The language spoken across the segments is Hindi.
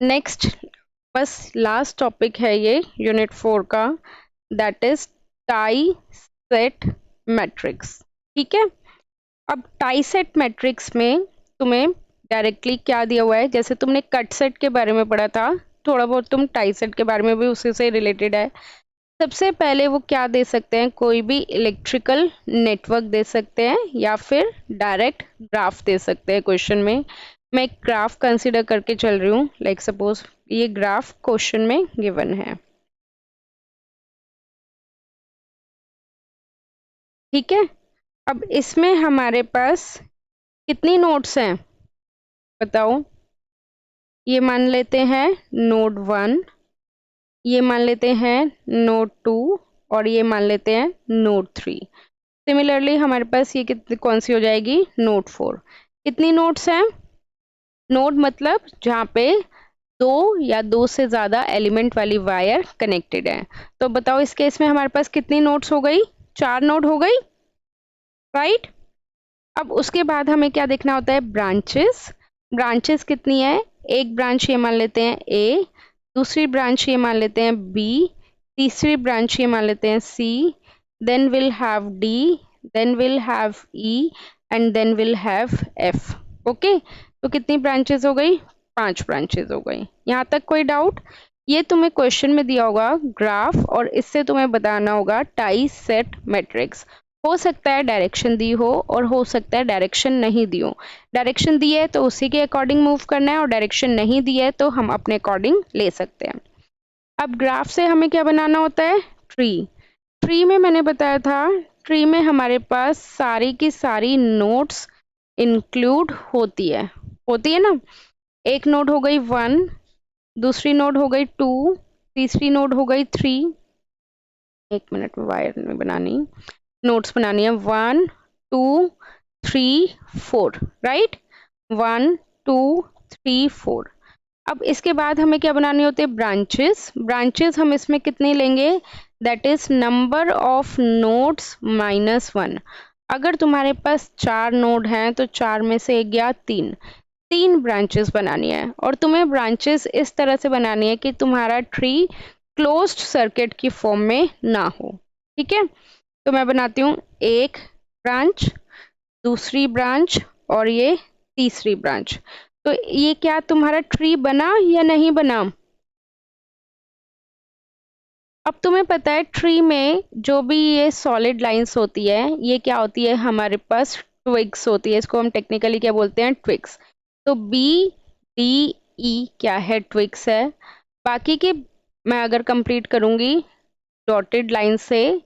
नेक्स्ट, बस लास्ट टॉपिक है ये यूनिट 4 का, that is tie set matrix. ठीक है, अब टाई सेट मैट्रिक्स में तुम्हें डायरेक्टली क्या दिया हुआ है, जैसे तुमने कट सेट के बारे में पढ़ा था, थोड़ा बहुत तुम टाई सेट के बारे में भी उसी से रिलेटेड है। सबसे पहले वो क्या दे सकते हैं, कोई भी इलेक्ट्रिकल नेटवर्क दे सकते हैं या फिर डायरेक्ट ग्राफ दे सकते हैं क्वेश्चन में। मैं एक ग्राफ कंसिडर करके चल रही हूँ, लाइक सपोज ये ग्राफ क्वेश्चन में गिवन है। ठीक है, अब इसमें हमारे पास कितनी नोड्स हैं बताओ। ये मान लेते हैं नोड 1, ये मान लेते हैं नोड 2 और ये मान लेते हैं नोड 3। सिमिलरली हमारे पास ये कितनी कौन सी हो जाएगी, नोड 4। कितनी नोड्स हैं, नोड मतलब जहाँ पे दो या दो से ज्यादा एलिमेंट वाली वायर कनेक्टेड है। तो बताओ इस केस में हमारे पास कितनी नोड्स हो गई, 4 नोड हो गई, राइट। अब उसके बाद हमें क्या देखना होता है, ब्रांचेस। ब्रांचेस कितनी है, एक ब्रांच ये मान लेते हैं ए, दूसरी ब्रांच ये मान लेते हैं बी, तीसरी ब्रांच ये मान लेते हैं C, then will have D, then will have E and then will have F. Okay, तो कितनी ब्रांचेस हो गई, 5 ब्रांचेस हो गई। यहाँ तक कोई डाउट। ये तुम्हें क्वेश्चन में दिया होगा ग्राफ और इससे तुम्हें बताना होगा टाई सेट मैट्रिक्स। हो सकता है डायरेक्शन दी हो और हो सकता है डायरेक्शन नहीं दी हो। डायरेक्शन दी है तो उसी के अकॉर्डिंग मूव करना है और डायरेक्शन नहीं दी है तो हम अपने अकॉर्डिंग ले सकते हैं। अब ग्राफ से हमें क्या बनाना होता है, ट्री। ट्री में मैंने बताया था, ट्री में हमारे पास सारी की सारी नोड्स इंक्लूड होती है ना। एक नोड हो गई 1, दूसरी नोड हो गई 2, तीसरी नोड हो गई 3। एक मिनट में वायर नहीं बनानी, नोट्स बनानी है 1 2 3 4, राइट, 1 2 3 4। अब इसके बाद हमें क्या बनानी होती है, ब्रांचेस। ब्रांचेस हम इसमें कितनी लेंगे, that is number of nodes -1। अगर तुम्हारे पास 4 नोड हैं तो 4 में से एक गया 3, 3 ब्रांचेस बनानी है। और तुम्हें ब्रांचेस इस तरह से बनानी है कि तुम्हारा ट्री क्लोज्ड सर्किट की फॉर्म में ना हो। ठीक है, तो मैं बनाती हूँ एक ब्रांच, दूसरी ब्रांच और ये तीसरी ब्रांच। तो ये क्या तुम्हारा ट्री बना या नहीं बना। अब तुम्हें पता है ट्री में जो भी ये सॉलिड लाइंस होती है ये क्या होती है, हमारे पास ट्विग्स होती है, इसको हम टेक्निकली क्या बोलते हैं, ट्विग्स। तो बी डी ई क्या है, ट्विग्स है। बाकी के मैं अगर कंप्लीट करूंगी डॉटेड लाइन से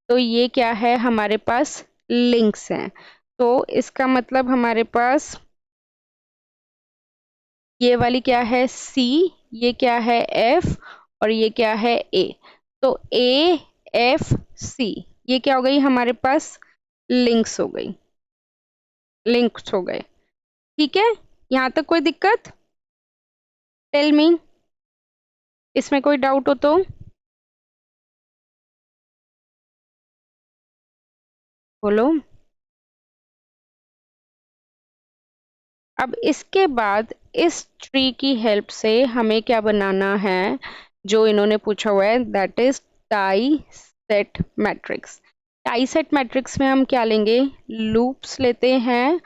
तो ये क्या है, हमारे पास लिंक्स हैं। तो इसका मतलब हमारे पास ये वाली क्या है सी, ये क्या है एफ और ये क्या है ए। तो ए एफ सी ये क्या हो गई, हमारे पास लिंक्स हो गई, लिंक्स हो गए। ठीक है, यहाँ तक कोई दिक्कत, टेल मी, इसमें कोई डाउट हो तो बोलो। अब इसके बाद इस ट्री की हेल्प से हमें क्या बनाना है, जो इन्होंने पूछा हुआ है, that is tie set matrix. Tie set matrix में हम क्या लेंगे, लूप्स लेते हैं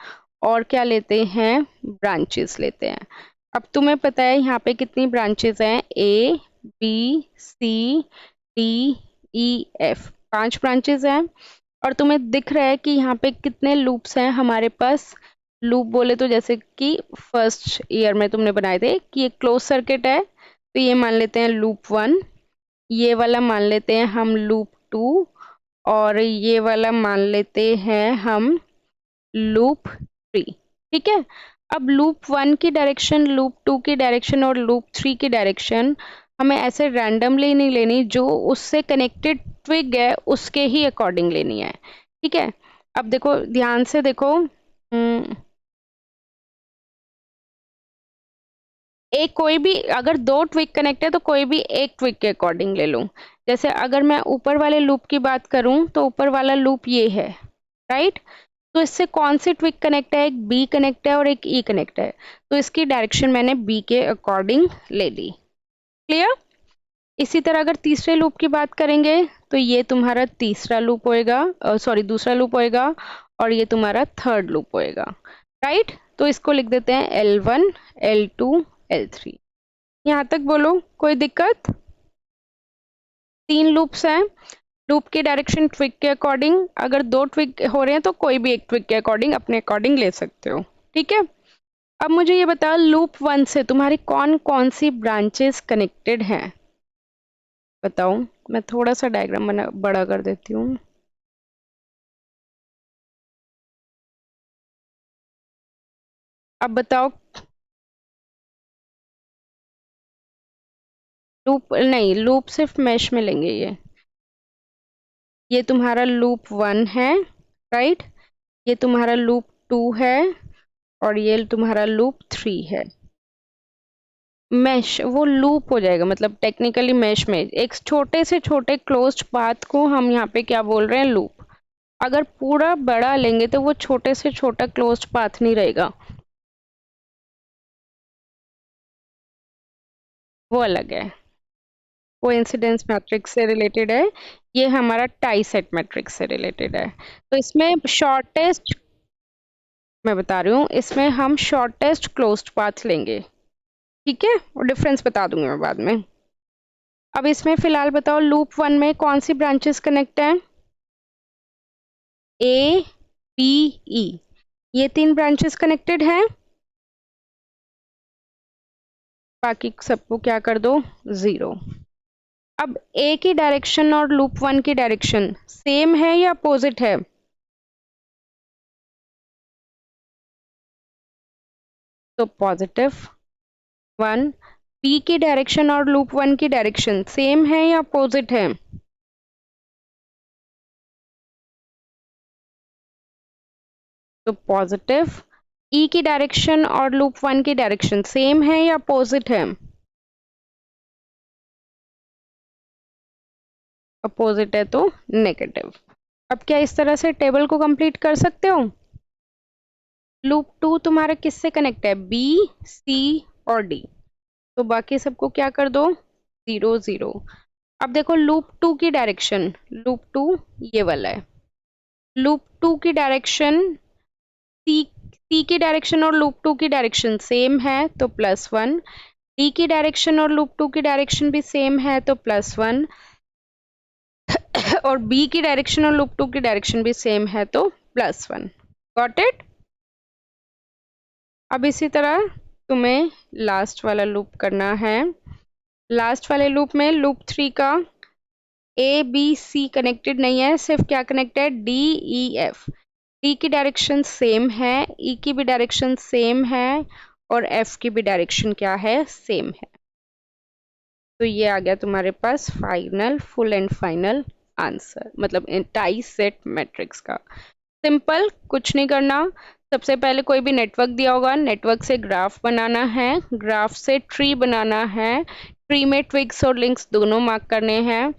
और क्या लेते हैं, ब्रांचेस लेते हैं। अब तुम्हें पता है यहाँ पे कितनी ब्रांचेस हैं, A B C D E F, 5 branches हैं। और तुम्हें दिख रहा है कि यहाँ पे कितने लूप्स हैं हमारे पास। लूप बोले तो जैसे कि फर्स्ट ईयर में तुमने बनाए थे कि ये क्लोज सर्किट है, तो ये मान लेते हैं लूप 1, ये वाला मान लेते हैं हम लूप 2 और ये वाला मान लेते हैं हम लूप 3। ठीक है, अब लूप 1 की डायरेक्शन, लूप 2 की डायरेक्शन और लूप 3 की डायरेक्शन हमें ऐसे रैंडमली नहीं लेनी, जो उससे कनेक्टेड ट्विग है उसके ही अकॉर्डिंग लेनी है। ठीक है, अब देखो ध्यान से देखो, एक कोई भी अगर 2 ट्विक कनेक्ट है तो कोई भी एक ट्विक के अकॉर्डिंग ले लूं। जैसे अगर मैं ऊपर वाले लूप की बात करूं तो ऊपर वाला लूप ये है, राइट। तो इससे कौन सी ट्विक कनेक्ट है, एक बी कनेक्ट है और एक ई कनेक्ट है, तो इसकी डायरेक्शन मैंने बी के अकॉर्डिंग ले ली। क्लियर? इसी तरह अगर तीसरे लूप की बात करेंगे तो ये तुम्हारा तीसरा लूप होएगा, सॉरी दूसरा लूप होएगा, और ये तुम्हारा थर्ड लूप होएगा, राइट? तो इसको लिख देते हैं L1 L2 L3। यहाँ तक बोलो, कोई दिक्कत? 3 लूप्स हैं, लूप की डायरेक्शन ट्विक के अकॉर्डिंग, अगर 2 ट्विक हो रहे हैं तो कोई भी एक ट्विक के अकॉर्डिंग अपने अकॉर्डिंग ले सकते हो, ठीक है? अब मुझे ये बताओ लूप 1 से तुम्हारी कौन कौन सी ब्रांचेस कनेक्टेड हैं, बताओ। मैं थोड़ा सा डायग्राम बना बड़ा कर देती हूँ। अब बताओ, लूप नहीं, लूप सिर्फ मैश में लेंगे। ये तुम्हारा लूप 1 है, राइट? ये तुम्हारा लूप 2 है और ये तुम्हारा लूप 3 है। मैश वो लूप हो जाएगा, मतलब टेक्निकली मैश में एक छोटे से छोटे क्लोज्ड पाथ को हम यहाँ पे क्या बोल रहे हैं, लूप। अगर पूरा बड़ा लेंगे तो वो छोटे से छोटा क्लोज्ड पाथ नहीं रहेगा, वो अलग है, कोइंसिडेंस मैट्रिक्स से रिलेटेड है। ये हमारा टाई सेट मैट्रिक्स से रिलेटेड है। तो इसमें शॉर्टेस्ट, मैं बता रही हूँ, इसमें हम शॉर्टेस्ट क्लोज्ड पाथ लेंगे, ठीक है? और डिफरेंस बता दूंगी मैं बाद में। अब इसमें फिलहाल बताओ लूप 1 में कौन सी ब्रांचेस कनेक्ट हैं? ए बी ई, ये 3 ब्रांचेस कनेक्टेड हैं, बाकी सबको क्या कर दो, 0। अब ए की डायरेक्शन और लूप 1 की डायरेक्शन सेम है या अपोजिट है? तो पॉजिटिव 1। बी की डायरेक्शन और लूप 1 की डायरेक्शन सेम है या अपोजिट है? तो पॉजिटिव। ई की डायरेक्शन और लूप 1 की डायरेक्शन सेम है या अपोजिट है? अपोजिट है तो नेगेटिव। अब क्या इस तरह से टेबल को कंप्लीट कर सकते हो? लूप 2 तुम्हारा किससे कनेक्ट है, बी सी और डी, तो बाकी सबको क्या कर दो, 0 0। अब देखो लूप 2 की डायरेक्शन, लूप 2 ये वाला है, लूप 2 की डायरेक्शन सी की डायरेक्शन और लूप 2 की डायरेक्शन सेम है तो +1। डी की डायरेक्शन और लूप 2 की डायरेक्शन भी सेम है तो +1। और बी की डायरेक्शन और लूप 2 की डायरेक्शन भी सेम है तो +1। Got it? अब इसी तरह तुम्हें लास्ट वाला लूप करना है। लास्ट वाले लूप में लूप 3 का ए बी सी कनेक्टेड नहीं है, सिर्फ क्या कनेक्ट है, डी ई एफ। डी की डायरेक्शन सेम है, ई की भी डायरेक्शन सेम है और एफ की भी डायरेक्शन क्या है, सेम है। तो ये आ गया तुम्हारे पास final, full and final answer, मतलब टाई सेट मैट्रिक्स का। सिंपल, कुछ नहीं करना। सबसे पहले कोई भी नेटवर्क दिया होगा, नेटवर्क से ग्राफ बनाना है, ग्राफ से ट्री बनाना है, ट्री में ट्विग्स और लिंक्स दोनों मार्क करने हैं।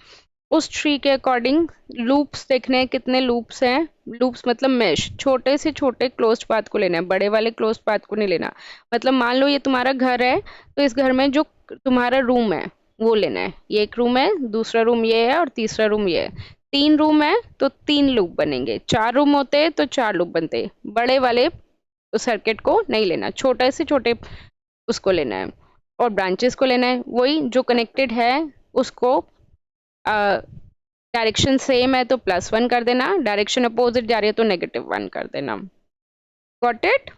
उस ट्री के अकॉर्डिंग लूप्स देखने हैं, कितने लूप्स हैं, लूप्स मतलब मैश, छोटे से छोटे क्लोज्ड पाथ को लेना है, बड़े वाले क्लोज्ड पाथ को नहीं लेना। मतलब मान लो ये तुम्हारा घर है, तो इस घर में जो तुम्हारा रूम है वो लेना है, ये एक रूम है, दूसरा रूम ये है और तीसरा रूम ये है। 3 रूम है तो 3 लूप बनेंगे, 4 रूम होते तो 4 लूप बनते। बड़े वाले सर्किट को नहीं लेना, छोटे से छोटे उसको लेना है और ब्रांचेस को लेना है, वही जो कनेक्टेड है उसको डायरेक्शन सेम है तो +1 कर देना, डायरेक्शन अपोजिट जा रही है तो -1 कर देना। Got it?